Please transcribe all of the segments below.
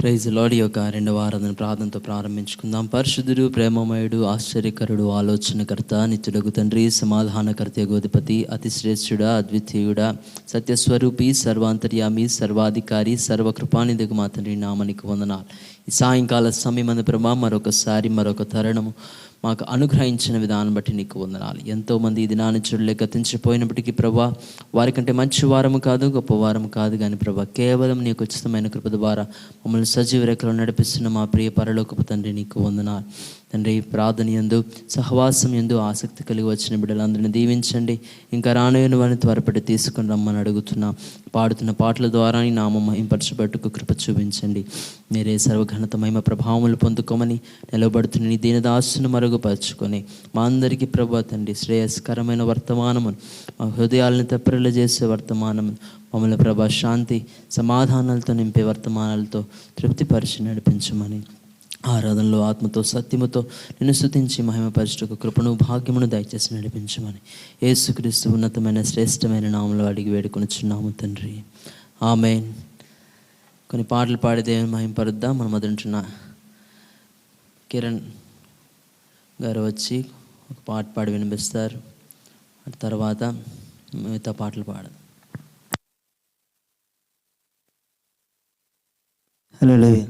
Praise lord. యొక్క రెండవ ఆరాధన ప్రార్థనతో ప్రారంభించుకుందాం. పరిశుద్ధుడు, ప్రేమమయుడు, ఆశ్చర్యకరుడు, ఆలోచనకర్త, నిత్యుడగు తండ్రి, సమాధానకర్త, గోధిపతి, అతి శ్రేష్ఠుడా, అద్వితీయుడా, సత్యస్వరూపి, సర్వాంతర్యామి, సర్వాధికారి, సర్వకృపానిధికు మా తండ్రి నామనికి వందనాలు. ఈ సాయంకాల సమయమందు ప్రభా మరొక తరుణము మాకు అనుగ్రహించిన విధానం బట్టి నీకు వందనాలు. ఎంతోమంది ఈ దినాన్ని చూడలేక గతించిపోయినప్పటికీ ప్రభా వారికంటే మంచి వారము కాదు, గొప్ప వారము కాదు, కానీ ప్రభా కేవలం నీకు ఉచితమైన కృప ద్వారా మమ్మల్ని సజీవ రేఖలో నడిపిస్తున్న మా ప్రియ పరలోకపు తండ్రి నీకు వందనాలు. తండ్రి, ప్రార్థన యందు సహవాసం యందు ఆసక్తి కలిగి వచ్చిన బిడ్డలందరినీ దీవించండి. ఇంకా రానయ్యను వారిని త్వరపడి తీసుకుని రమ్మని అడుగుతున్నాం. పాడుతున్న పాటల ద్వారా నీ నామం మహింపరచబట్టుకు కృప చూపించండి. మీరే సర్వఘనత మహిమ ప్రభావములు పొందుకోమని నిలబడుతున్న నీ దీనదాసును మరుగుపరుచుకొని మా అందరికీ ప్రభా తండ్రి శ్రేయస్కరమైన వర్తమానమును, మా హృదయాలను తెప్పరిల్ల చేసే వర్తమానమును, మమ్మల్ని ప్రభా శాంతి సమాధానాలతో నింపే వర్తమానాలతో తృప్తిపరిచి నడిపించమని, ఆరాధనలో ఆత్మతో సత్యముతో నిన్ను స్తుతించి మహిమపరచుటకు కృపను భాగ్యమును దయచేసి నడిపించమని యేసుక్రీస్తు ఉన్నతమైన శ్రేష్టమైన నామములో అడిగి వేడుకొనుచున్నాము తండ్రి, ఆమేన్. కొన్ని పాటలు పాడి దేవుని మహిమపరుద్దాం. మన మొదలుంటున్న కిరణ్ గారు వచ్చి ఒక పాట పాడి వినిపిస్తారు. ఆ తర్వాత మిగతా పాటలు పాడదాం. హల్లెలూయా.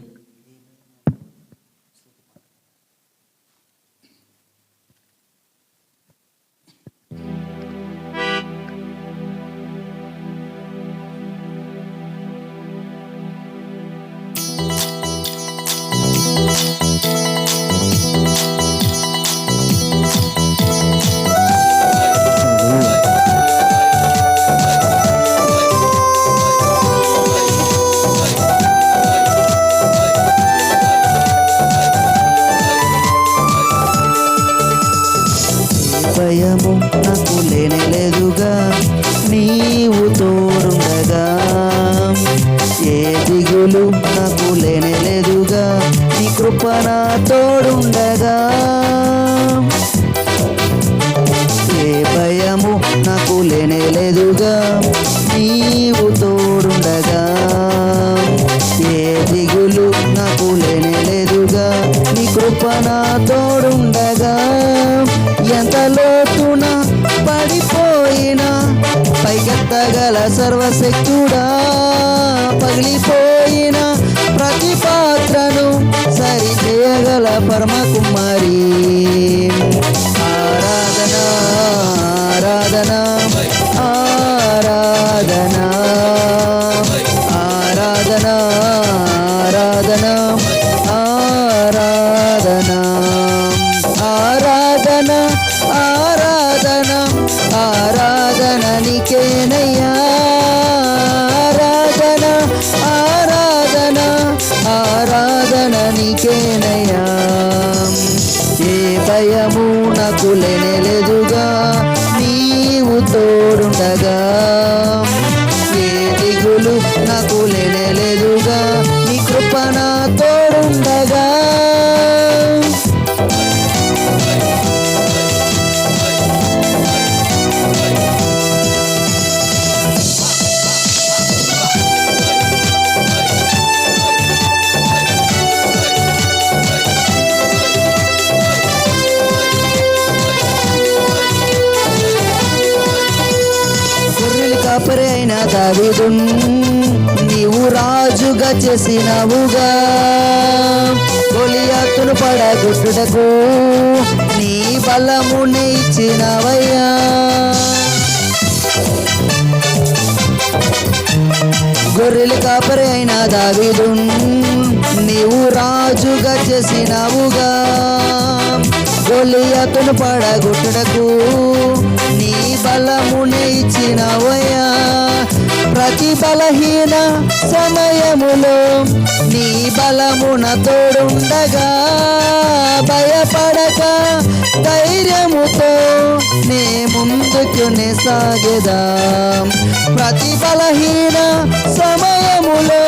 భయము నాకు లేనేలేదుగా నీవు తోడుండగా, ఏ దిగులు నాకు లేనేలేదుగా నీ కృప నా తోడుండగా. ఏ భయము నాకు లేనేలేదుగా నీవు తోడుండగా, ఏ దిగులు నాకు లేనేలేదుగా నీ కృప నా తోడుండగా. ఎంత లోతున పడిపోయినా పైకెత్తగల సర్వశక్తుడా, పగిలిపోయిన ప్రతి పాత్రను సరి చేయగల పరమ కుమారి. ఆరాధన ఆరాధన ఆరాధన ఆరాధన ఆరాధన ఆరాధన ఆరాధన ఆరాధన ఆరాధన నీకేనయ్యా. ఆరాధన ఆరాధన ఆరాధన నీకేనయ్యా. ఏ భయము నాకు లేనేలేదుగా నీవు తోడుండగా, ఏ దిగులు నాకు లేనేలేదుగా నీ కృప నా తోడుండగా. కాపరి అయిన దావీదున్ నీవు రాజుగా చేసినవుగా, గొలియాతును పడగొట్టుటకు నీ బలమునే ఇచ్చినవయ్యా. గొర్రెలు కాపరి అయిన దావీదున్ నీవు రాజుగా చేసినవుగా, గొలియాతును పడగొట్టుటకు నీ బలమునే ఇచ్చినవయ్యా. ప్రతి బలహీన సమయములో నీ బలమున తోడుండగా, భయపడక ధైర్యముతో నే ముందుకు సాగెదాం. ప్రతి బలహీన సమయములో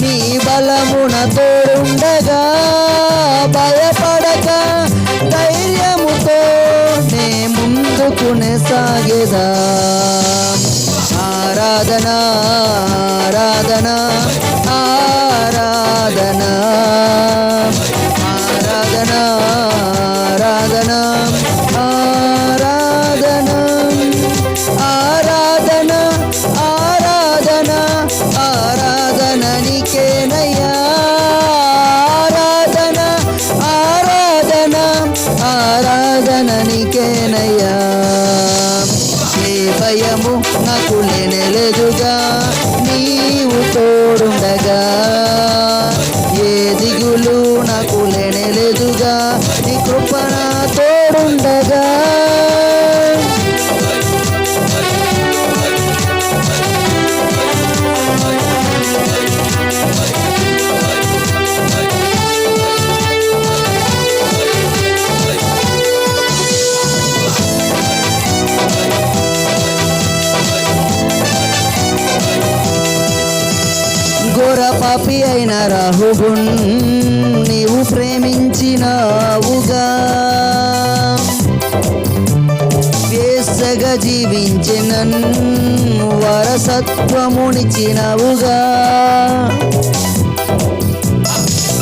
నీ బలమున తోడుండగా, భయపడక ధైర్యముతో నే ముందుకు సాగెదాం. ఆరాధన ఆరాధన ఆరాధన పాపి అయిన రాహుబున్ నీవు ప్రేమించినావుగా, వేసగా జీవించిన వారసత్వమునిచ్చినవుగా.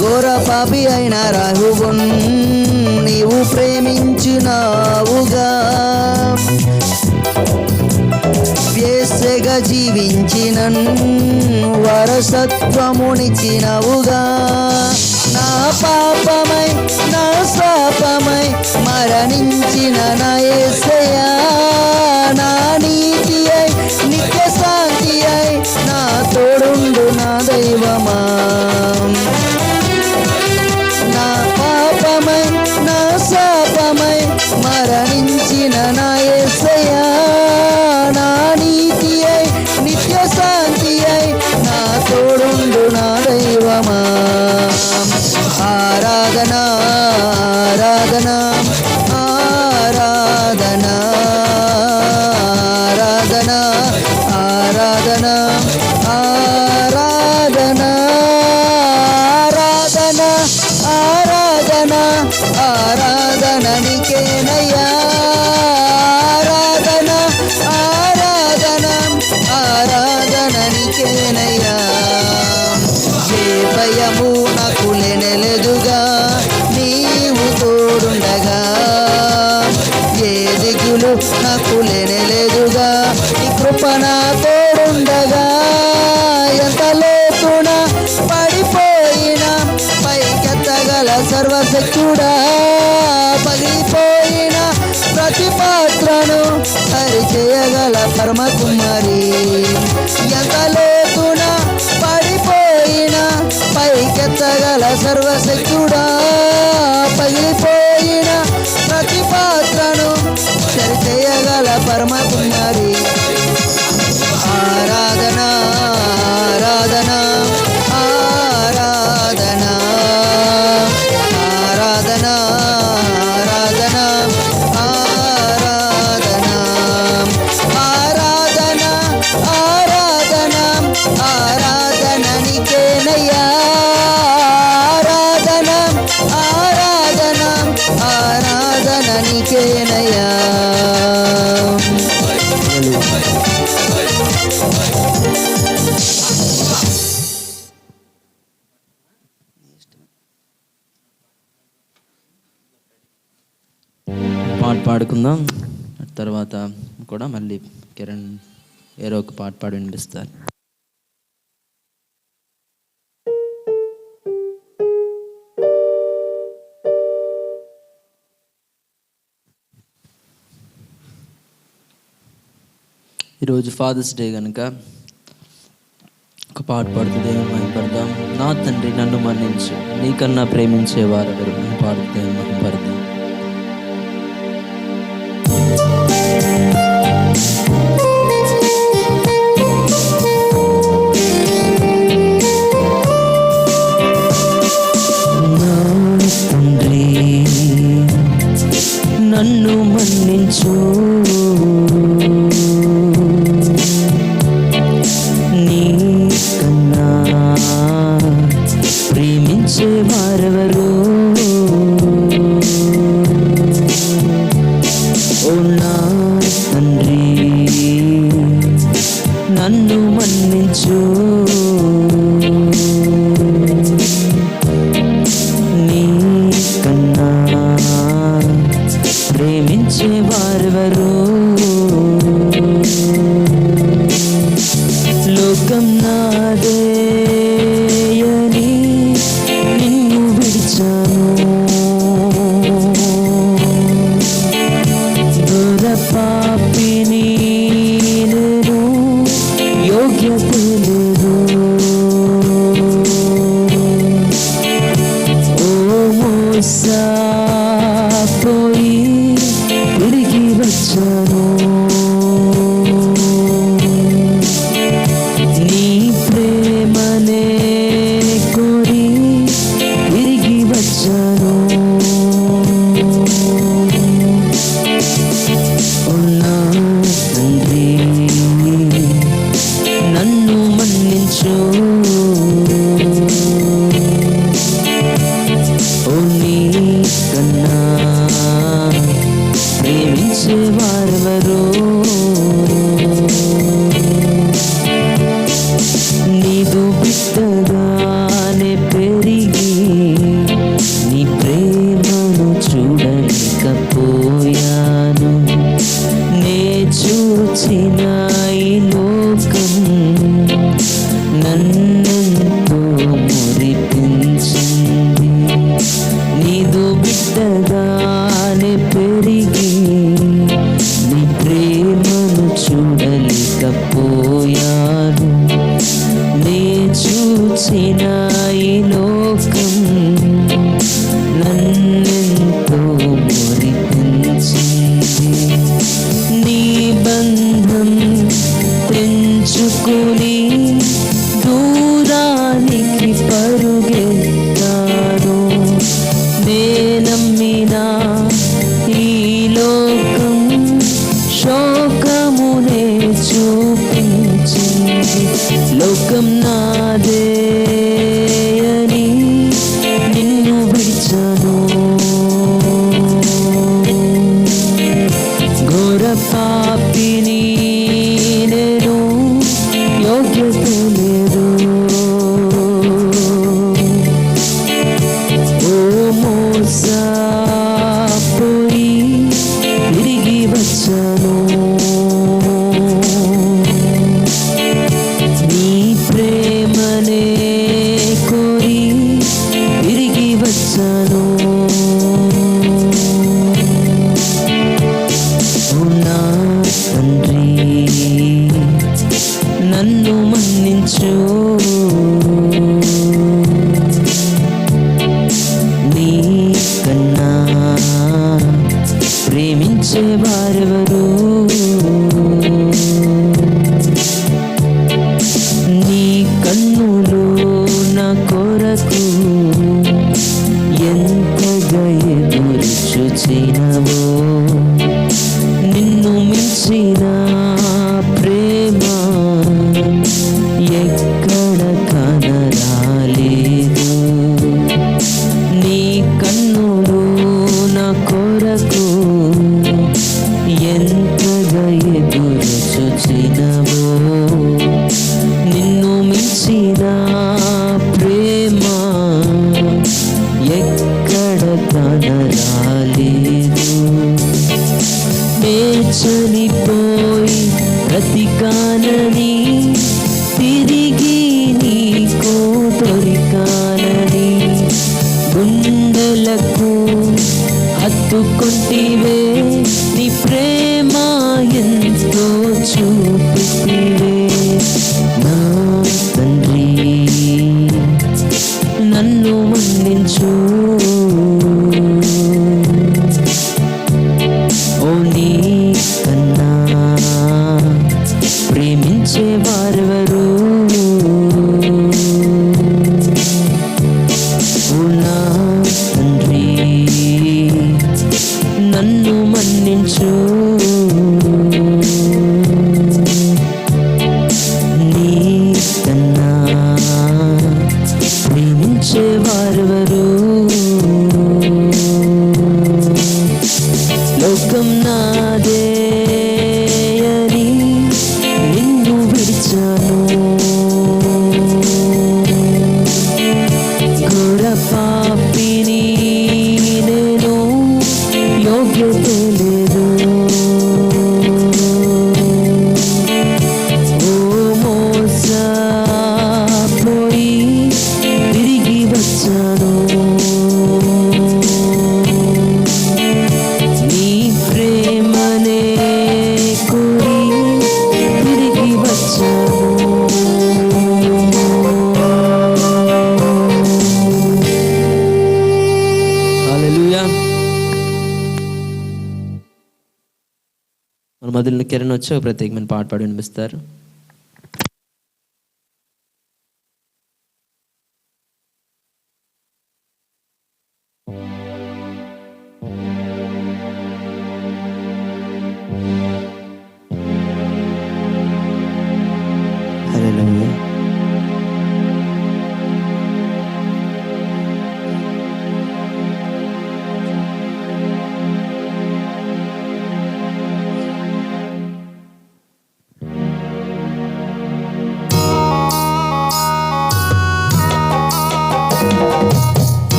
ఘోర పాపి అయిన రాహుబున్ నీవు ప్రేమించినావుగా, వేసగా జీవించిన వారసత్వమునిచ్చినవుగా. నా పాపమై నా శాపమై మరణించిన నా యేసయ్యా, నా నీతి అయి నిత్య శాంతి అయి నా తోడుండు నా దైవమా. నా పాపమై నా శాపమై మరణించిన నా యేసయ్యా, నా నీతి అయి నిత్య శాంతి అయి నా తోడుండు నా దైవమా. ఆరాధన ఆరాధన ఆరాధన ఆరాధన ఆరాధన ఆరాధన ఆరాధన ఆరాధన ఆరాధన నీకేనయ్యా. ఆరాధన ఆరాధన ఆరాధన నీకేనయ్యా. ఏ భయము నాకు లేనెలెదుగా నీవు తోడుండగా, ఏ దిగులు నాకు లేనెలేదుగా నీ కృప నా తోడుండగా. ఎంత లోతున పడిపోయినా పైకెత్తగల సర్వశక్తుడా, పగిలిపోయిన ప్రతి పాత్రను సరిచేయగల పరమకుమారి. ఎంత లోతున పడిపోయిన పైకెత్తగల సర్వశక్తుడా, పగిలిపోయిన ప్రతి పాత్రను సరిచేయగల పరమకుమారి. ఆరాధన ఆరాధన ఆరాధన ఆరాధన ఆరాధన ఆరాధన ఆరాధన ఆరాధన ఆరాధన నీకేనయ్యా. ఆరాధన ఆరాధన ఆరాధన నీకేనయ్యా. పాట పాడుకుందాం. తర్వాత కూడా మళ్ళీ కిరణ్ ఏరో ఒక పాట పాడి వినిపిస్తారు. ఈరోజు ఫాదర్స్ డే కనుక ఒక పాట పాడుతూ దేవుని మహిమపడదాం. నా తండ్రి నన్ను మన్నించు, నీకన్నా ప్రేమించేవారు ఎవరు అని పాడుతూ దేవుని మహిమపడదాం. నన్ను మన్నించు, నీకన్నా ప్రేమించే వారెవరు. ఓ నా తండ్రి నన్ను మన్నించు, నీకన్నా ప్రేమించే వారెవరు. లోకం నాదేయని నిన్ను ఈ లోకం నన్నెంతో మురిపించింది. నీ బంధం తెంచుకుని దూరానికి పరుగెత్తాను. నేనమ్మినా ఈ లోకం శోకమునే చూపించింది. లోకం నాదే అని నిన్ను విడిచాను. ఘోర పాపిని నేను, యోగ్యత లేదు. ఓ మోసపోయి తిరిగి వచ్చాను. నీ ప్రేమనే కోరి తిరిగి వచ్చాను. నా తండ్రి నన్ను మన్నించు. నీ కన్నా ప్రేమించే వారెవరు? నీ కన్నులు నా కొరకు ఎంతగా ఎదురు చూచినవో. నిన్ను మించిన ప్రేమ ఎక్కడ కనరాలేదు. నీ కన్నులు నా కొరకు ఎంతగా ఎదురు చూచినవో. నిన్ను మించిన ప్రేమ ఎక్కడ కనరాలేదు. నే చనిపోయి బ్రతికానని, తిరిగి నీకు దొరికానని గుండెలకు హత్తుకొంటివే. నీ ప్రేమ ఎంతో చూపితివే. నా తండ్రి నన్ను మన్నించు. ఓ నీ కన్నా ప్రేమించే వారెవరు? ఓ నా తండ్రి నన్ను మన్నించు. నీ కన్నా ప్రేమించే వారెవరు? లోకం నాదే అని నిన్ను విడిచాను. ఘోర పాపిని నేను, యోగ్యత లేదు. ఓ మోసపోయి తిరిగి వచ్చాను. నీ ప్రేమనే కోరి తిరిగి వచ్చాను. హల్లెలూయా. మన మొదలు కిరణ్ వచ్చి ఒక ప్రత్యేకమైన పాట పాడి వినిపిస్తారు. హల్లెలూయా.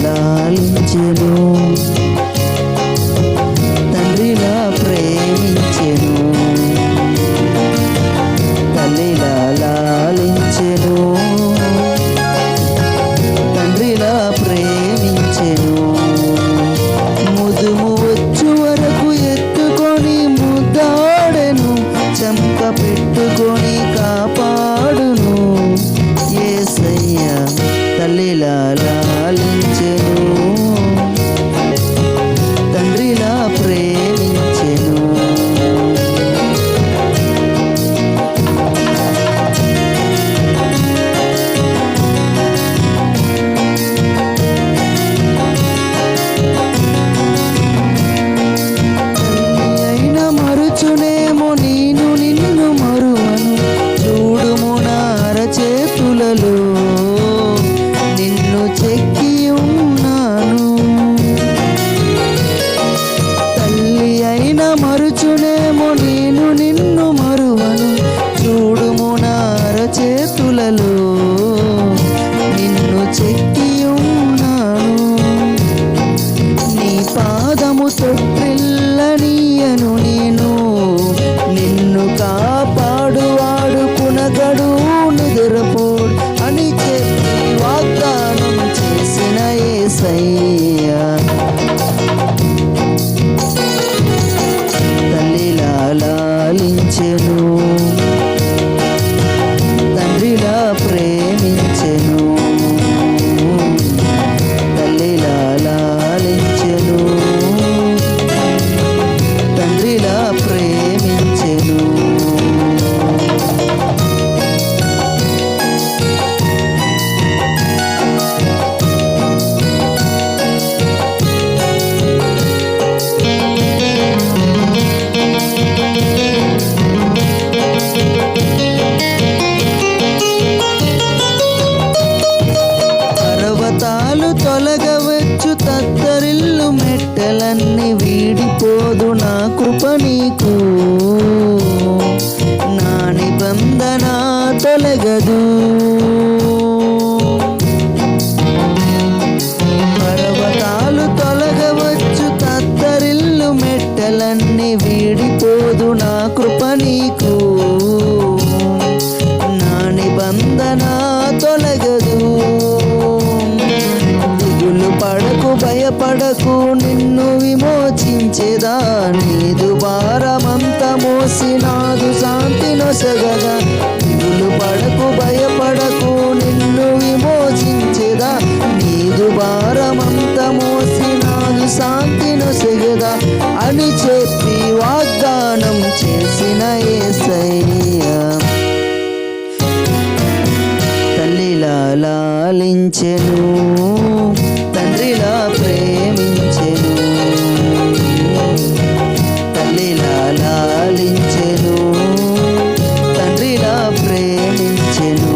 లాలించెను, తండ్రిలా ప్రేమించెను, తల్లిలా లాలించెను, తల్లిలా లాలించెను, తండ్రిలా ప్రేమించెను. మరుచునేమో నేను నిన్ను మరువను, చూడుము నా అరచేతులలో నిన్ను చెక్కి ఉన్నాను. తల్లి అయినా మరుచునేమో నేను నిన్ను మరువను, చూడుము నా అరచేతులలో నిన్ను చెక్కి ఉన్నాను. నీ పాదము తొట్టిల్లనీయను నేను, నిన్ను కాపాడువాడు కునగడు నిదురపోడు అని చెప్పి వాగ్దానం చేసిన యేసయ్యా. తల్లిలా లాలించెను, తండ్రిలా ప్రేమించెను. తల్లిలా లాలించెను, తండ్రిలా ప్రేమించెను. పర్వతాలు తొలగవచ్చు, తత్తరిల్లు మెట్టలన్నీ వీడిపోదు, నా కృప నీకు నా నిబంధన తొలగదు. పర్వతాలు తొలగవచ్చు, తత్తరిల్లు మెట్టలన్నీ వీడిపోదు, నా కృప నీకు నా నిబంధన తొలగదు. దిగులు పడకు భయపడకు, నిన్ను విమోచించేదా, నీదు భారమంత మోసి నాదు శాంతి నొసగదా. దిగులు పడకు భయపడకు, నిన్ను విమోచించేదా, నీదు భారమంత మోసి నాదు శాంతి నొసగదా అని చెప్పి వాగ్దానం చేసిన యేసయ్యా. తల్లిలా లాలించెను, తండ్రిలా ప్రేమించెను. తల్లిలా లాలించెను, తండ్రిలా ప్రేమించెను.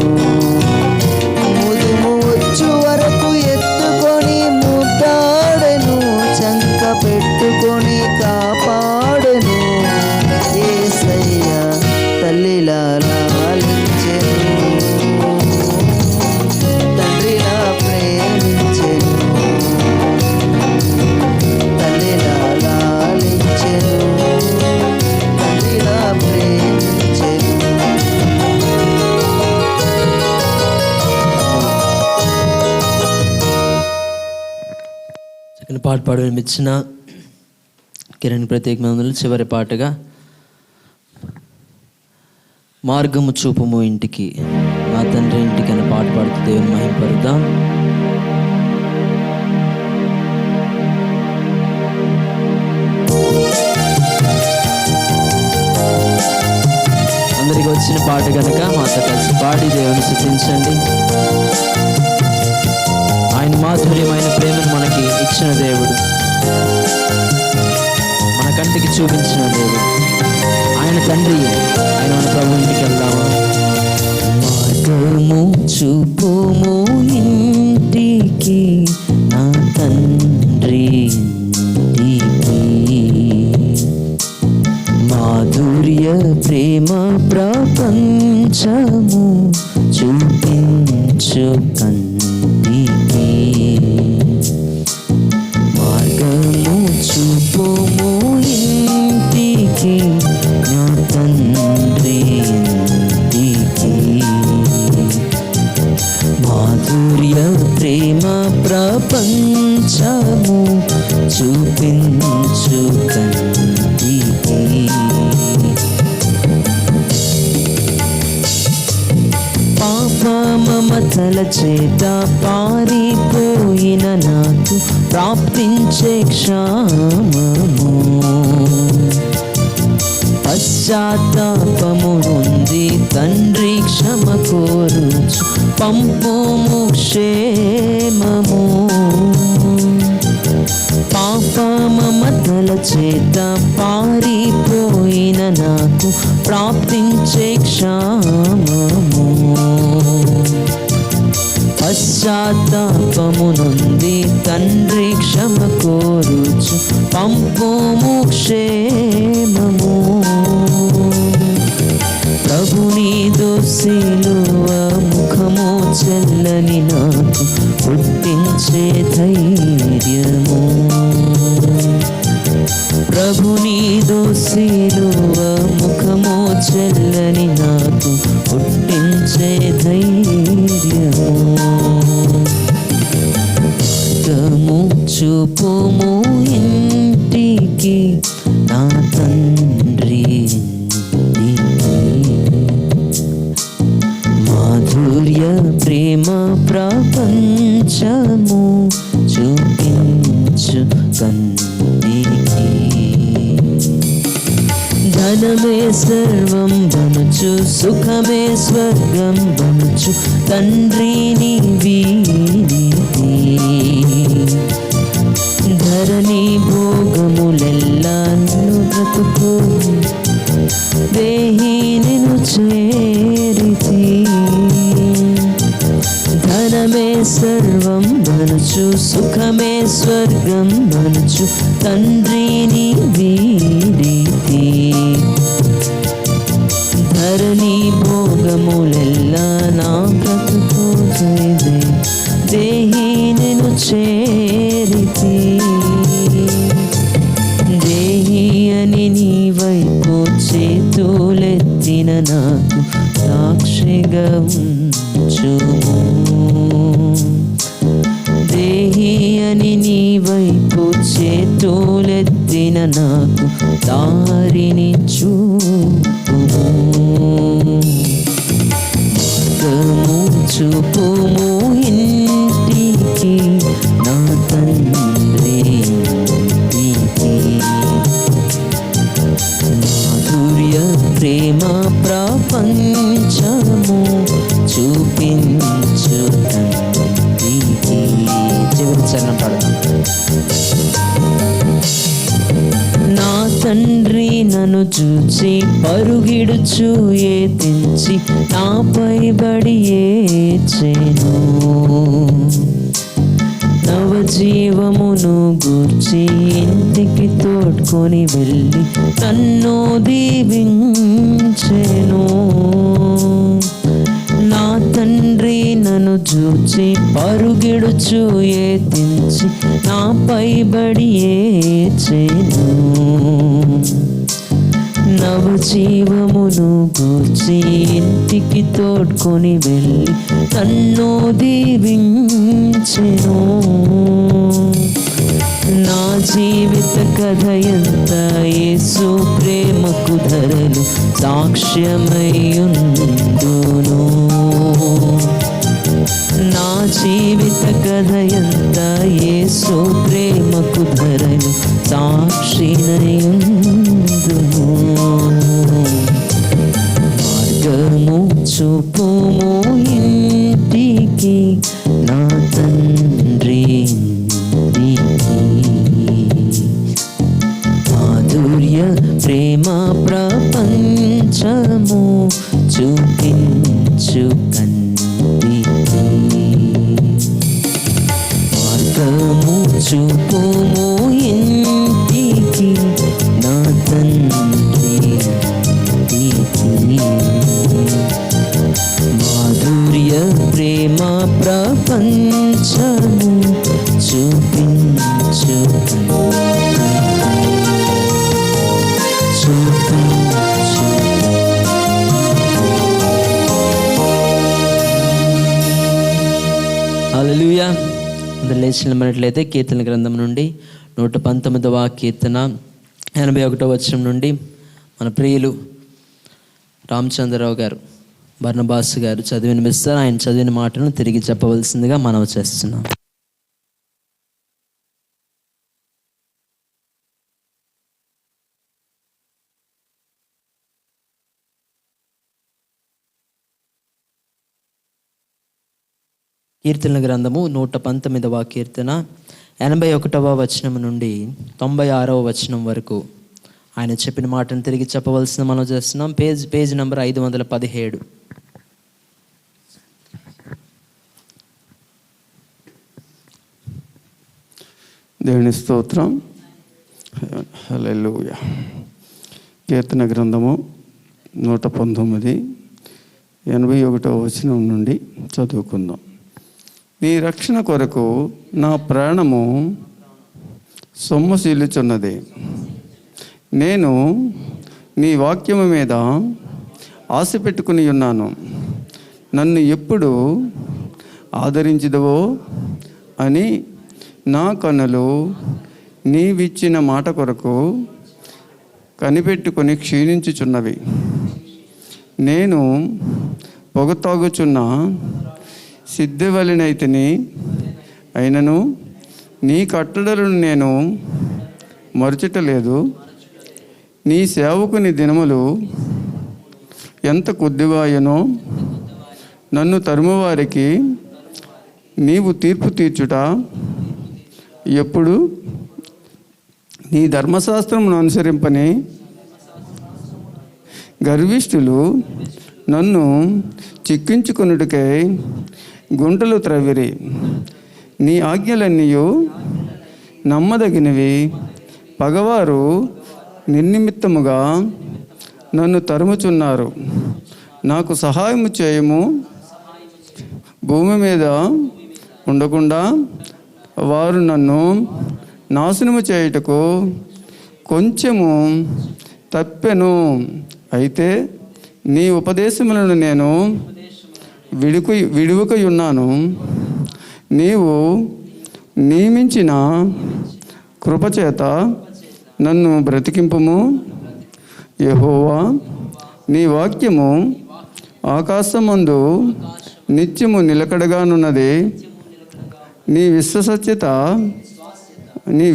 ముదుము వచ్చు వరకు ఎత్తుకొని ముద్దాడెను, చంక పెట్టుకొని కాపాడెను యేసయ్యా. తల్లిలా లాలించెను, తండ్రిలా ప్రేమించెను. తల్లిలా లాలించెను, తండ్రిలా ప్రేమించెను. చక్కని పాట పాడు వినిపించిన కిరణ్ ప్రత్యేక మందులు చివరి పాటగా మార్గము చూపుము ఇంటికి, నా తండ్రి ఇంటికి అని పాట పాడుతూ దేవుని మహింపరుద్దాం. అందరికి వచ్చిన పాట కనుక మాతో కలిసి పాడి దేవుని స్తుతించండి. ఆయన మాధుర్యమైన ప్రేమను మనకి ఇచ్చిన దేవుడు, మన కంటికి చూపించిన దేవుడు, ఆయన తండ్రి, ఆయన మన ప్రభు ఇంటికి వెళ్దామా. మార్గము చూపుము ఇంటికి, నా తండ్రి ఇంటికి, మాధుర్య ప్రేమ ప్రపంచము చూపించు కంటికి. మార్గము చూపుము ఇంటికి, నా తండ్రి ఇంటికి, మాధుర్య ప్రేమ ప్రపంచము చూపించు కంటికి. పాప మమత మమతల చేత పారిపోయిన నాకు ప్రాప్తించే క్షామము. పశ్చాత్తాపము ఉంది తండ్రి క్షమ కోరుచు పంపుము క్షేమము. పాప మమతల చేత పారిపోయిన నాకు ప్రాప్తించే క్షామము. పశ్చాత్తాపము నుండి తండ్రి క్షమ కోరుచు పంపుము క్షేమము. ప్రభుని దోసిలువ ముఖము చెల్లని నాకు పుట్టించే ధైర్యము. ప్రభుని దోసిలువ ముఖము చెల్లని నాకు పుట్టించే ధైర్యము. మార్గము చూపుము ఇంటికి నా తండ్రి, మాధుర్య ప్రేమ ప్రపంచము చూపించు కంటికి. ధనమే సర్వం వనుచు సుఖమే స్వర్గం వనుచు తండ్రిని వీడితి. ధరణి భోగములెల్లాను బ్రతుకు దేహినిను చేరితి. ధనమే సర్వం వనుచు సుఖమే స్వర్గం వనుచు తండ్రిని వీడితి. ధరణి భోగములెల్లా నా బ్రతుకు దేహినిను చేరితి. దేహి అని నీ వైపు చేతులెత్తిన నాకు సాక్షిగా ఉంచుము. దేహి అని నీ వైపు చేతులెత్తిన నాకు దారిని చూపుము. మార్గము చూపుము ఇంటికి నా తండ్రి, మాధుర్య ప్రేమ ప్రపంచము చూపించు తండ్రికి. చివరి చరణం పాడదాం. నా తండ్రి నన్ను చూచి పరుగిడుచు ఏతించి నాపై బడి ఏచెను. నవజీవమును గూర్చి ఇంటికి తోడ్కొని వెళ్ళి నన్ను దీవించెను. నా తండ్రి నన్ను చూచి పరుగిడుచు ఏతించి నాపై బడి ఏచెను. నవజీవమును గూర్చి ఇంటికి తోడ్కొని వెళ్ళి నన్ను దీవించెను. నా జీవిత కథ ఎంత యేసు ప్రేమకు ధరలు సాక్ష్యమయ్యుండును. నా జీవిత కథ ఎంత యేసు ప్రేమకు ధరలు సాక్షినయుండును. మార్గము చూపుము ఇంటికి నా తండ్రి, మాధుర్య ప్రేమ ప్రపంచము చూపించు కంటికి. మార్గము చూపుము ఇంటికి నా తండ్రి, మాధుర్య ప్రేమ ప్రపంచము చూపించు చూపించు. హల్లెలూయా. అందరూ లేచి నిలబడినట్లయితే కీర్తన గ్రంథం నుండి 119వ కీర్తన 81వ వచనం నుండి మన ప్రియులు రామచంద్రరావు గారు బర్నబాస్ గారు చదివి వినిపిస్తారు. ఆయన చదివిన మాటను తిరిగి చెప్పవలసిందిగా మనవి చేస్తున్నాం. కీర్తనల గ్రంథము 119వ కీర్తన 81వ వచనం నుండి 96వ వచనం వరకు ఆయన చెప్పిన మాటను తిరిగి చెప్పవలసిన మనం చేస్తున్నాం. Page number 517. దేవుని స్తోత్రం. హల్లెలూయా. కీర్తన గ్రంథము 119 81వ వచనం నుండి చదువుకుందాం. నీ రక్షణ కొరకు నా ప్రాణము సొమ్మసిల్లుచున్నది. నేను నీ వాక్యము మీద ఆశ పెట్టుకుని ఉన్నాను. నన్ను ఎప్పుడు ఆదరించదవో అని నా కన్నులు నీవిచ్చిన మాట కొరకు కనిపెట్టుకొని క్షీణించుచున్నవి. నేను పొగతాగుచున్న సిద్ధవలినైతిని, అయినను నీ కట్టడలను నేను మరచుటలేదు. నీ సేవకుని దినములు ఎంత కొద్దిగాయనో, నన్ను తరుమువారికి నీవు తీర్పు తీర్చుట ఎప్పుడు? నీ ధర్మశాస్త్రమును అనుసరింపని గర్విష్ఠులు నన్ను చిక్కించుకొనుటకై గుంటలు త్రవ్విరి. నీ ఆజ్ఞలన్నీ నమ్మదగినవి. పగవారు నిర్నిమిత్తముగా నన్ను తరుముచున్నారు. నాకు సహాయము చేయము. భూమి మీద ఉండకుండా వారు నన్ను నాశనము చేయుటకు కొంచెము తప్పెను. అయితే నీ ఉపదేశములను నేను విడువకయున్నాను. నీవు నియమించిన కృపచేత నన్ను బ్రతికింపుము. యెహోవా, నీ వాక్యము ఆకాశమందు నిత్యము నిలకడగానున్నది. నీ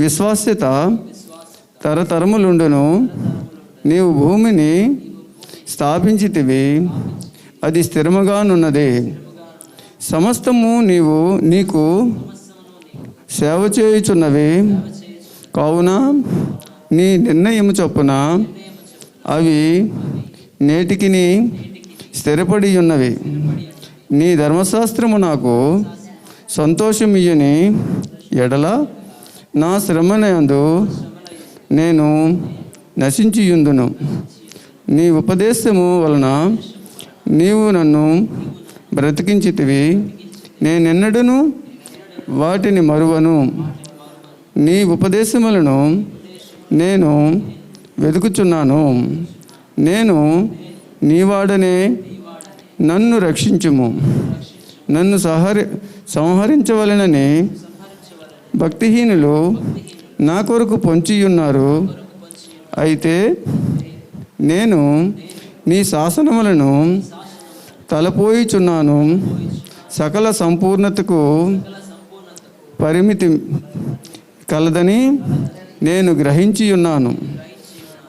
విశ్వాస్యత తరతరములుండును. నీవు భూమిని స్థాపించితివి, అది స్థిరముగానున్నది. సమస్తము నీకు సేవ చేయుచున్నవి. కావున నీ నిర్ణయము చొప్పున అవి నేటికి స్థిరపడి ఉన్నవి. నీ ధర్మశాస్త్రము నాకు సంతోషమియ్యని ఎడల నా శ్రమనందు నేను నశించియుందును. నీ ఉపదేశము వలన నీవు నన్ను బ్రతికించితివి. నేనెన్నడూను వాటిని మరువను. నీ ఉపదేశములను నేను వెతుకుచున్నాను. నేను నీవాడనే, నన్ను రక్షించుము. నన్ను సంహరించవలెనని భక్తిహీనులు నా కొరకు పొంచియున్నారు. అయితే నేను నీ శాసనములను తలపోయిచున్నాను. సకల సంపూర్ణతకు పరిమితి కలదని నేను గ్రహించి ఉన్నాను.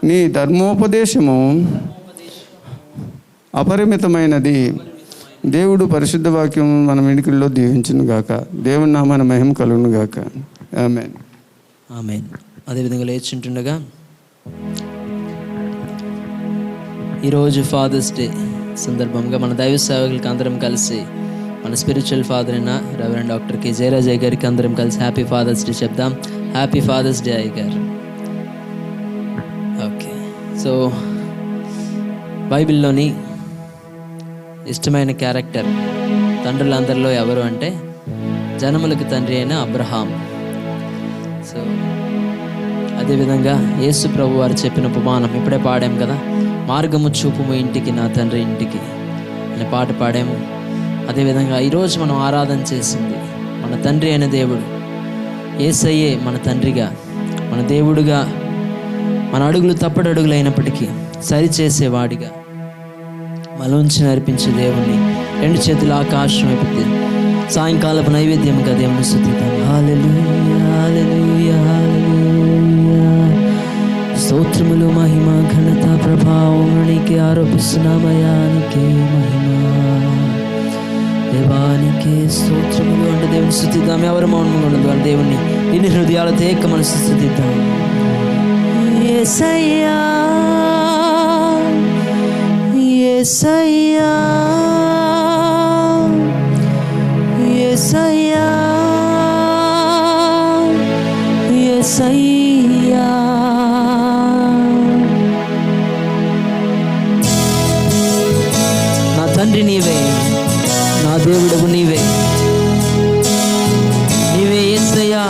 నీ ధర్మోపదేశము అపరిమితమైనది. దేవుడు పరిశుద్ధ వాక్యం మన వెనుకల్లో దీవించును గాక. దేవుని నామమున మహిమ కలుగును గాక. ఆమేన్. ఆమేన్. అదేవిధంగా లేచుంటుండగా ఈరోజు ఫాదర్స్ డే సందర్భంగా మన దైవ సేవకులకి అందరం కలిసి మన స్పిరిచువల్ ఫాదర్ అయిన రెవరెండ్ డాక్టర్ కె జయరాజయ్య గారికి అందరం కలిసి హ్యాపీ ఫాదర్స్ డే చెప్దాం. హ్యాపీ ఫాదర్స్ డే అయ్య గారు. ఓకే, సో బైబిల్లోని ఇష్టమైన క్యారెక్టర్ తండ్రులందరిలో ఎవరు అంటే జనములకు తండ్రి అయిన అబ్రహాం. సో అదేవిధంగా యేసు ప్రభు వారు చెప్పిన ఉపమానం ఇప్పుడే పాడాము కదా, మార్గము చూపుము ఇంటికి నా తండ్రి ఇంటికి అనే పాట పాడాము. అదేవిధంగా ఈరోజు మనం ఆరాధన చేసింది మన తండ్రి అయిన దేవుడు యేసయ్యే మన తండ్రిగా, మన దేవుడుగా, మన అడుగులు తప్పడు అడుగులు అయినప్పటికీ సరిచేసేవాడిగా, మలోంచి నడిపించే దేవుణ్ణి రెండు చేతులు ఆకాశం అయిపోతుంది. సాయంకాలపు నైవేద్యంగా దేవుని స్తుతిద్దాం. హల్లెలూయా హల్లెలూయా హల్లెలూయా. స్తోత్రములు మహిమ ఘనత ప్రభావం నీకే ఆరోపిస్తున్నామయ్యా. నీకే మహిమ దేవానికే స్తోత్రములు అంటే దేవుని స్తుతిద్దాం. ఎవరు మౌనంగా ఉండదు అని దేవుణ్ణి ఇన్ని హృదయాలతో ఏక మనసు స్తుతిద్దాం. యేసయ్యా యేసయ్యా యేసయ్యా యేసయ్యా. నా తండ్రి నీవే, నా దేవుడవు నీవే, నీవే యేసయ్యా.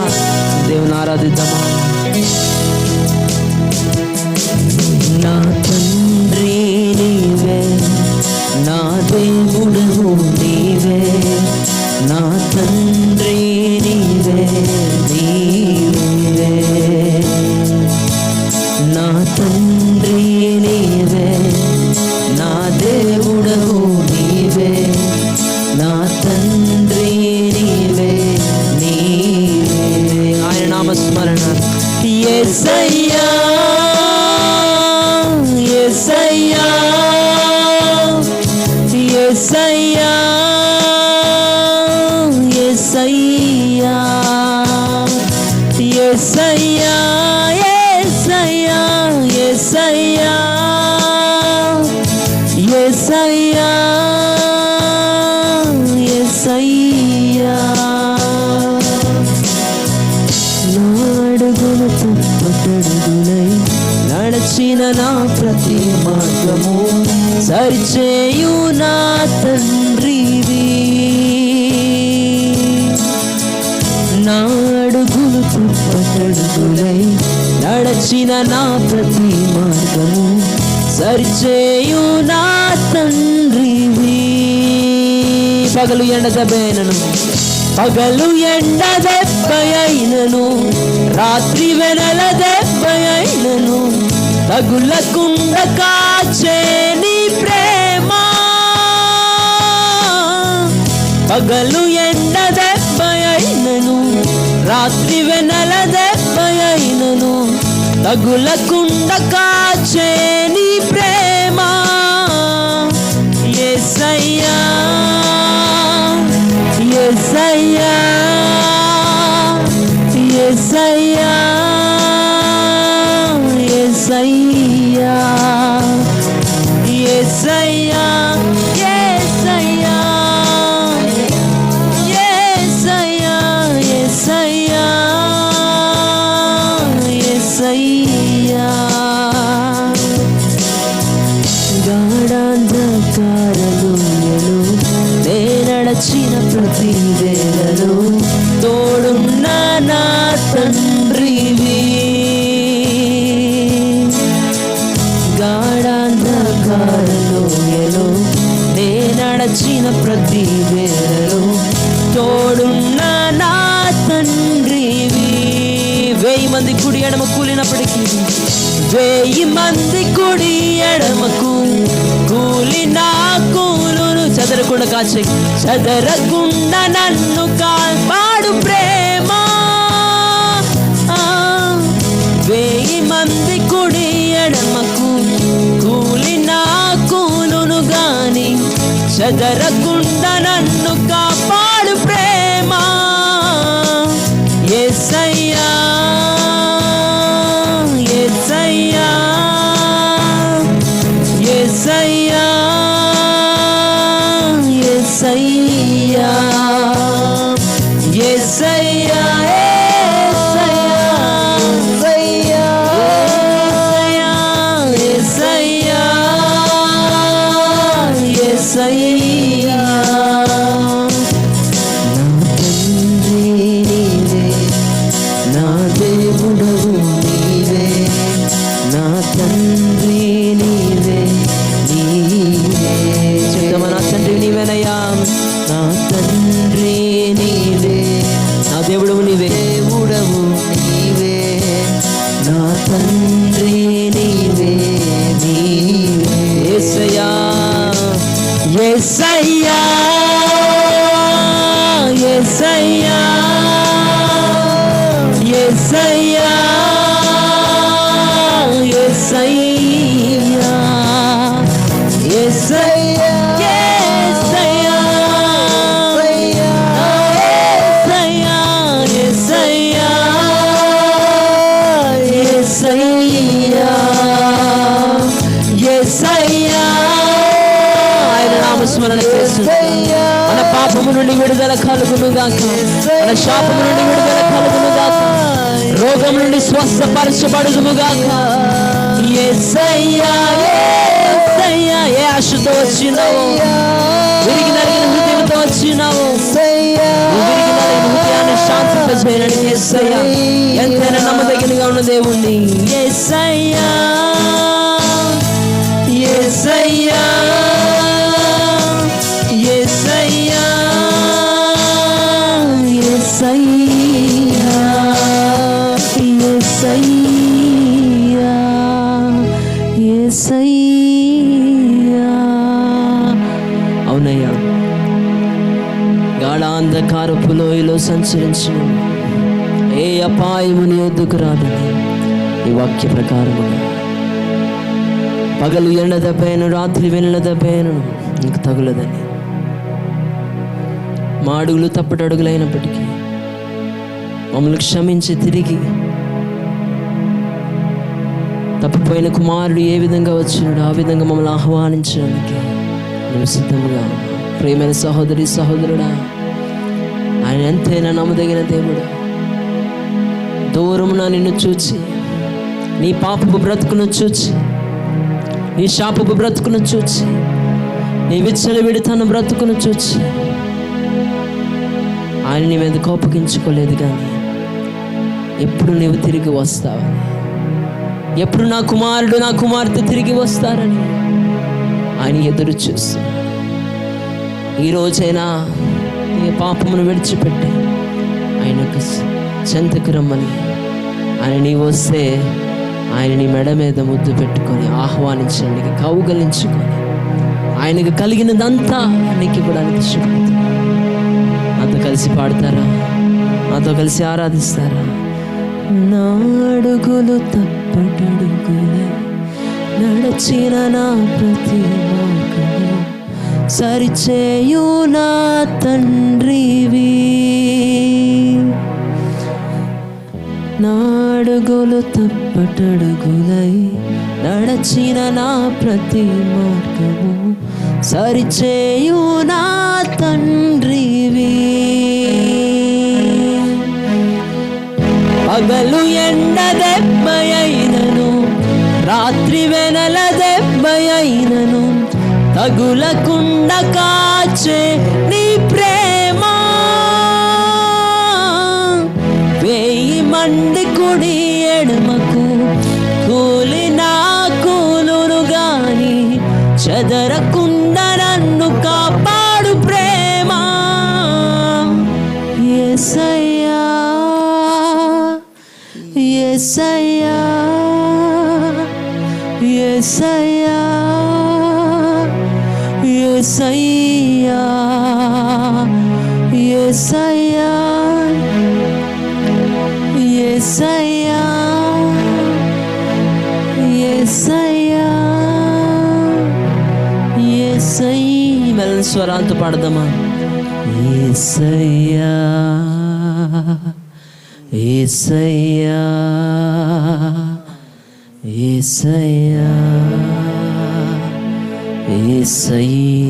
దేవుని ఆరాధిద్దామా. నా తండ్రి నీవే, నా దేవుడవు నీవే, నా తండ్రి నీవే నీవే, నా తండ్రి నీవే, నా దేవుడవు నీవే, నా తండ్రి నీవే నీవే. ఆయన నామస్మరణ. యేసయ్యా యేసయ్యా యేసయ్యా యేసయ్యా యేసయ్యా యేసయ్యా యేసయ్యా యేసయ్యా యేసయ్యా. నాడుగులు తప్పటడుగులై నడచిన నా ప్రతి మార్గము సరిచేయు నా తండ్రివి. నాడుగులు తప్పటడుగులై నడచిన నా ప్రతి మార్గము సరిచేయు నా తండ్రివి. పగలు ఎండ దెబ్బైనను, పగలు ఎండ దెబ్బైనను, రాత్రి వెనల దెబ్బైనను తగులకుండ కాచే నీ ప్రేమ. పగలు ఎండ దెబ్బైనను, రాత్రి వెనల దెబ్బైనను తగులకుండ కాచే నీ ప్రేమ. యేసయ్యా యేసయ్యా యేసయ్యా యేసయ్యా యేసయ్యా యేసయ్యా యేసయ్యా యేసయ్యా యేసయ్యా. గాఢాంధకారలోయలో నే నడచిన ప్రతి వేళలో తోడున్న నా తండ్రివి. గాఢాంధకారలోయలో నే నడచిన ప్రతి వేళలో తోడున్న నా తండ్రివి. 1000 మంది కుడి ఎడమ కూలినప్పటికీ, 1000 మంది కుడి ఎడమకు కూలిన కూలును చెదరకుండా కాచే, చెదరకుండా నన్ను కాపాడు ప్రేమ. 1000 మంది కుడి ఎడమకు కూలిన కూలును గాని చెదరకుండా నన్ను కాపాడు ప్రేమ. యేసయ్యా యేసయ్యా యేసయ్యా యేసయ్యా యేసయ్యా యేసయ్యా యేసయ్యా. నా దేవుడవు నీవే, నా తండ్రి నీవే నీవే. చెప్తామా? నా తండ్రి నీవేనయ్యా, నా తండ్రి నీవే, నా దేవుడవు నీవే, దేవుడవు నీవే, నా తండ్రి నీవే నీవే. యేసయ్యా యేసయ్యా యేసయ్యా యేసయ్యా యేసయ్యా యేసయ్యా స్మరణ చేస్తున్నాం. మన పాపము నుండి విడుదల కలుగును గాక, మన శాపము నుండి విడుదల కలుగును గాక, రోగం నుండి స్వస్థపరచబడును గాక. యేసయ్యా యేసయ్యా, ఏ ఆశతో వచ్చినావు, విరిగి నలిగిన హృదయంతో వచ్చినావు, విరిగి నలిగిన హృదయాన్ని శాంతింపజేయడానికి యేసయ్యా ఎంతైనా నమ్మదగినగా ఉన్న దేవుణ్ణి. యేసయ్యా యేసయ్యా యేసయ్యా యేసయ్యా యేసయ్యా యేసయ్యా. అవునయ్యా, గాఢాంధకారపు లోయలో సంచరించిన ఏ అపాయము నీ వద్దకు రాదని ఈ వాక్య ప్రకారముగా పగలు ఎండ దెబ్బను, రాత్రి వెన్నెల దెబ్బను నీకు తగులదని, మా అడుగులు తప్పటడుగులైనప్పటికీ మమ్మల్ని క్షమించి తిరిగి తప్పిపోయిన కుమారుడు ఏ విధంగా వచ్చినాడు ఆ విధంగా మమ్మల్ని ఆహ్వానించడానికి మేము సిద్ధంగా. ప్రియమైన సహోదరి సహోదరుడా, ఆయన ఎంతైనా నమ్మదగిన దేవుడు. దూరమున నిన్ను చూచి, నీ పాపపు బ్రతుకును చూచి, నీ శాపపు బ్రతుకును చూచి, నీ విచ్చలవిడి తన బ్రతుకును చూచి ఆయన నీ మీద కోపగించుకోలేదు. కానీ ఎప్పుడు నీవు తిరిగి వస్తావని, ఎప్పుడు నా కుమారుడు నా కుమార్తె తిరిగి వస్తారని ఆయన ఎదురు చూస్తాడు. ఈరోజైనా నీ పాపమును విడిచిపెట్టి ఆయనకు చెంతకు రమ్మని, ఆయన నీవు వస్తే ఆయన నీ మెడ మీద ముద్దు పెట్టుకొని ఆహ్వానించడానికి, కౌగలించుకొని ఆయనకు కలిగినదంతా నీకు ఇవ్వడానికి ఇష్టపడుతుంది. నాతో కలిసి పాడతారా? నాతో కలిసి ఆరాధిస్తారా? నా అడుగులు తప్పటడుగులే నడచిన నా ప్రతి మార్గము సరిచేయు నా తండ్రివి. నా అడుగులు తప్పటడుగులై నడచిన నా ప్రతి మార్గము సరిచేయు నా తండ్రివి. పగలు ఎండ దెబ్బయైనను, రాత్రి వెనల దెబ్బయైనను తగులకుండా కాచే నీ ప్రేమ. వేయి మంది కుడి ఎడమకు కూలినా కూలును గాని చెదరకుండా నన్ను కాపాడు ప్రేమ. యేసయ్యా యేసయ్యా యేసయ్యా యేసయ్యా యేసయ్యా యేసయ్యా యేసయ్యా యేసయ్యా. మెల్లని స్వరాలతో పాడదామా? యేసయ్యా యేసయ్యా యేసయ్యా యేసయ్యా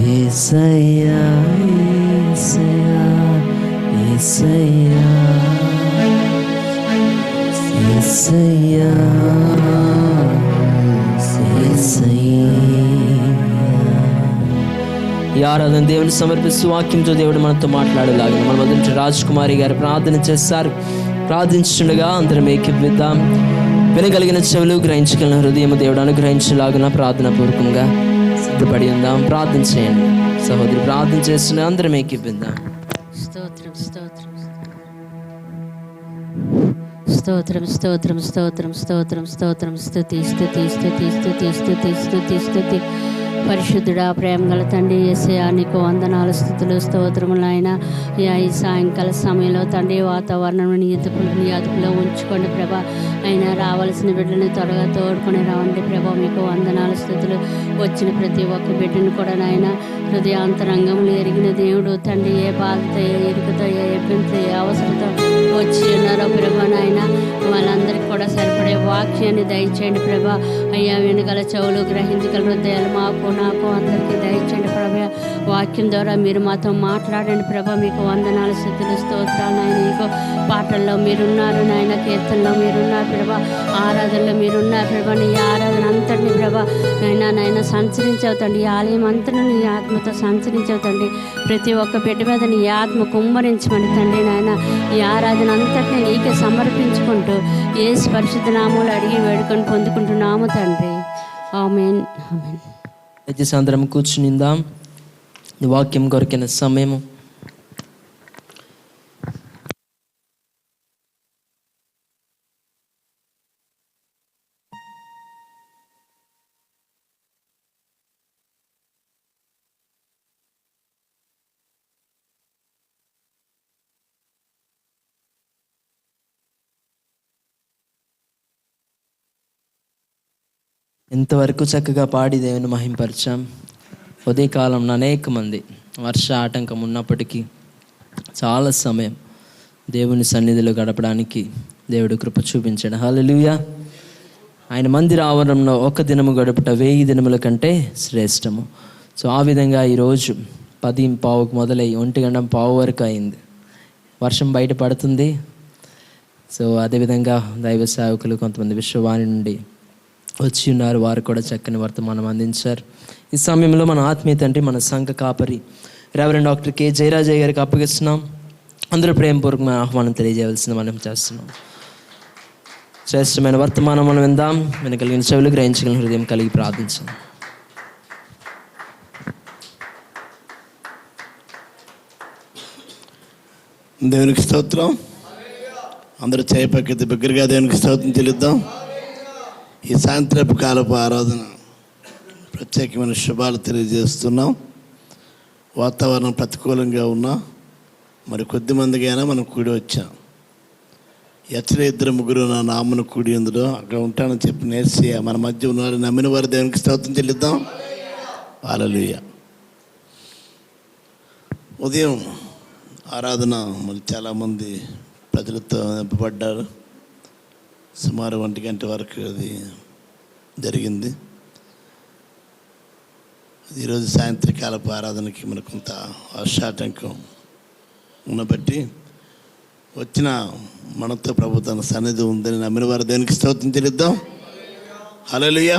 యేసయ్యా యేసయ్యా యేసయ్యా యేసయ్యా. ఈ ఆరాధన దేవుని సమర్పిస్తూ వాక్యంతో దేవుడు మనతో మాట్లాడేలాగా మన మొదటి రాజకుమారి గారు ప్రార్థన చేస్తారు. ప్రార్థించుండగా అందరం ఏకీభవిద్దాం. వినగలిగిన చెవులు, గ్రహించగలిగిన హృదయం దేవుడు అనుగ్రహించలాగిన ప్రార్థన పూర్వకంగా సిద్ధపడి ఉందాం. ప్రార్థన చేయండి సహోదరి. ప్రార్థన చేస్తున్న అందరం ఏకీభవిద్దాం. స్తోత్రం స్తోత్రం స్తోత్రం స్తోత్రం స్తోత్రం స్తోత్రం స్తోత్రం స్తుతి స్తుతి స్తుతి స్తుతి స్తుతి స్తుతి స్తుతి. పరిశుద్ధుడా, ప్రేమ గల తండ్రి యేసయ్యా, నీకు వందనాలు, స్తుతులు, స్తోత్రములు. ఆయన ఈ సాయంకాల సమయంలో తండ్రి వాతావరణం నీ అదుపులో ఉంచుకోండి ప్రభా. అయినా రావాల్సిన బిడ్డని త్వరగా తోడుకొని రావండి ప్రభా. మీకు వందనాలు, స్తుతులు. వచ్చిన ప్రతి ఒక్క బిడ్డను కూడా నాయన హృదయాంతరంగంలో ఎరిగిన దేవుడు తండ్రి, ఏ బాధతో, ఏ ఇరుకుతో, ఏ ఇబ్బందితో, ఏ అవసరంతో వచ్చి ఉన్నారో ప్రభా నాయన, వాళ్ళందరికీ కూడా సరిపడే వాక్యాన్ని దయచేయండి ప్రభా. అయ్యా, వెనుగల చెవులు, గ్రహించగల హృదయాలు మాకు, నాకు, అందరికీ దయచేయండి ప్రభా. వాక్యం ద్వారా మీరు మాతో మాట్లాడండి ప్రభా. మీకు వందనాలు, స్తుతులు, స్తోత్రాలు. నాయన నీకు పాటల్లో మీరున్నారు నాయన, కీర్తనలో మీరున్నారు ప్రభా, ఆరాధనలో మీరున్నారు ప్రభా. నీ ఆరాధన అంతటిని ప్రభా నాయన సంచరించవుతండి. ఈ ఆలయం అంతటి నీ ఆత్మతో సంచరించవుతండి. ప్రతి ఒక్క బిడ్డ మీద నీ ఆత్మ కుమ్మరించమని తండ్రి నాయన, ఈ ఆరాధన అంతటిని నీకే సమర్పించుకుంటూ యేసు పరిశుద్ధ నామములో అడిగి వేడుకొని పొందుకుంటున్నాము తండ్రి. ఆమేన్ ఆమేన్. దయచేసి అందరం కూర్చునిందాం. ఈ వాక్యం కొరకైన సమయము. ఇంతవరకు చక్కగా పాడి దేవుని మహింపరిచాం. ఉదయకాలంలో అనేక మంది వర్ష ఆటంకం ఉన్నప్పటికీ చాలా సమయం దేవుని సన్నిధిలో గడపడానికి దేవుడు కృప చూపించాడు. హల్లెలూయా. ఆయన మందిర ఆవరణంలో ఒక దినము గడుపుట 1000 దినముల కంటే శ్రేష్టము. సో ఆ విధంగా ఈరోజు 10:15 మొదలై 1:15 వరకు అయింది. వర్షం బయట పడుతుంది. సో అదేవిధంగా దైవ సేవకులు కొంతమంది విశ్వవాణి నుండి వచ్చి ఉన్నారు. వారు కూడా చక్కని వర్తమానం అందించారు. ఈ సమయంలో మన ఆత్మీయ తండ్రి, మన సంఘ కాపరి రెవరెండ్ డాక్టర్ కె జయరాజయ్య గారికి అప్పగిస్తున్నాం. అందరూ ప్రేమపూర్వకమైన ఆహ్వానం తెలియజేయవలసింది మనం చేస్తున్నాం. శ్రేష్టమైన వర్తమానం మనం విందాం. వినగలిగిన చెవులు, గ్రహించగలిగిన హృదయం కలిగి ప్రార్థించాం. దేవునికి స్తోత్రం. అందరూ చేపక్కి బిగ్గరగా దేవునికి స్తోత్రం చెల్లిద్దాం. ఈ సాయంత్రపు కాలపు ఆరాధన ప్రత్యేకమైన శుభాలు తెలియజేస్తున్నాం. వాతావరణం ప్రతికూలంగా ఉన్నా మరి కొద్ది మందికైనా మనం కూడి వచ్చాం. ఎచ్చర 2-3 నా నామను కూడి ఉందో అక్కడ ఉంటానని చెప్పి నేర్చి మన మధ్య ఉన్నవారు నమ్మిన వారు దేవునికి స్తోత్రం చెల్లిద్దాం. హల్లెలూయా. ఉదయం ఆరాధన మరి చాలామంది ప్రజలతో నింపబడ్డారు. సుమారు 1 గంట వరకు అది జరిగింది. ఈరోజు సాయంత్రకాలపు ఆరాధనకి మనకు కొంత వర్షాటంకం ఉన్నబట్టి వచ్చిన మనతో ప్రభు తన సన్నిధి ఉందని నమ్మిన వారు దేనికి స్తోత్రం చెల్లిద్దాం. హల్లెలూయా.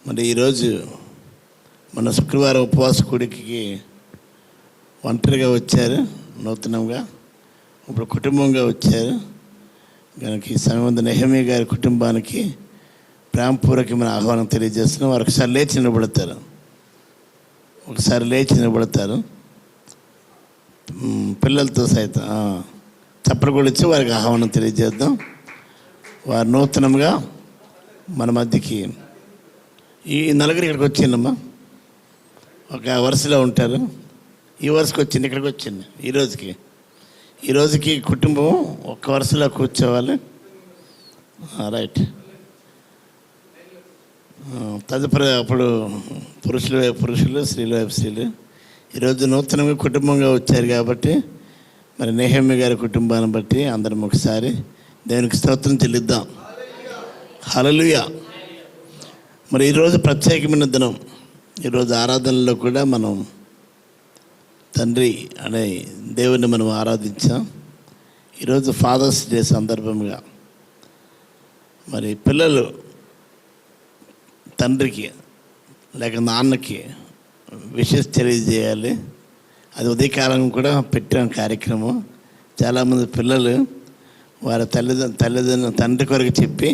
మరి ఈరోజు మన శుక్రవారం ఉపవాస కూడికి ఒంటరిగా వచ్చారు, నూతనంగా ఇప్పుడు కుటుంబంగా వచ్చారు కనుక ఈ సమయం నెహెమీయా గారి కుటుంబానికి ప్రేమపూర్వకమైన ఆహ్వానం తెలియజేస్తున్నాం. వారు ఒకసారి లేచి నిలబడతారు. పిల్లలతో సైతం చప్పట్లు కూడా ఇచ్చి వారికి ఆహ్వానం తెలియజేద్దాం. వారు నూతనంగా మన మధ్యకి ఈ నలుగురు ఇక్కడికి వచ్చిందమ్మా. ఒక వరుసలో ఉంటారు. ఈ వరుసకి వచ్చింది, ఇక్కడికి వచ్చింది. ఈరోజుకి కుటుంబం ఒక్క వరుసలో కూర్చోవాలి. రైట్. తదుపరి అప్పుడు పురుషుల వైపు పురుషులు, స్త్రీల వైపు స్త్రీలు. ఈరోజు నూతనంగా కుటుంబంగా వచ్చారు కాబట్టి మరి నెహెమీయా గారి కుటుంబాన్ని బట్టి అందరం ఒకసారి దేవునికి స్తోత్రం చెల్లిద్దాం. హల్లెలూయా. మరి ఈరోజు ప్రత్యేకమైన దినం. ఈరోజు ఆరాధనలో కూడా మనం తండ్రి అనే దేవుని మనం ఆరాధించాం. ఈరోజు ఫాదర్స్ డే సందర్భంగా మరి పిల్లలు తండ్రికి లేక నాన్నకి విషెస్ తెలియజేయాలి. అది ఉదయకాలం కూడా పెట్టాం కార్యక్రమం. చాలామంది పిల్లలు వారి తండ్రి కొరకు చెప్పి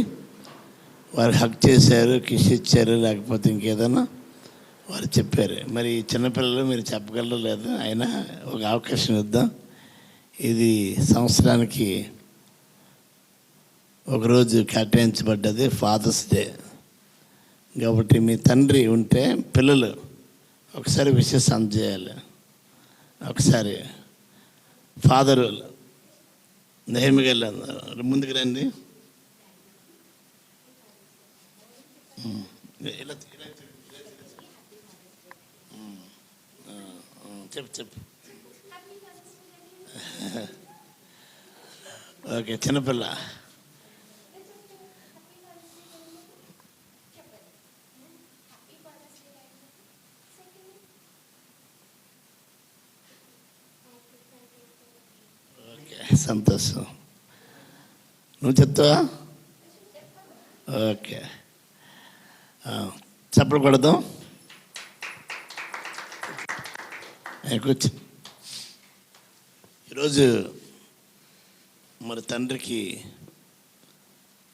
వారికి హక్ చేశారు, కిస్ ఇచ్చారు, లేకపోతే ఇంకేదన్నా వారు చెప్పారు. మరి చిన్నపిల్లలు మీరు చెప్పగలరు లేదు, అయినా ఒక అవకాశం ఇద్దాం. ఇది సంవత్సరానికి ఒకరోజు కేటాయించబడ్డది ఫాదర్స్ డే. కాబట్టి మీ తండ్రి ఉంటే పిల్లలు ఒకసారి విషెస్ అందజేయాలి. ఒకసారి ఫాదరు నెహెమ్యా గారు ముందుకు రండి. చెప్పు. ఓకే, చిన్నపిల్ల. ఓకే, సంతోషం. నువ్వు చెప్తావా? ఓకే, చప్పుడు కొడదాం. కూర్చో. ఈరోజు మరి తండ్రికి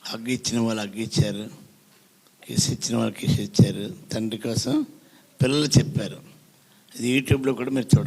హగ్గు ఇచ్చిన వాళ్ళు హగ్గు ఇచ్చారు, కిస్ ఇచ్చిన వాళ్ళు కిస్ ఇచ్చారు. తండ్రి కోసం పిల్లలు చెప్పారు. ఇది యూట్యూబ్లో కూడా మీరు చూడండి.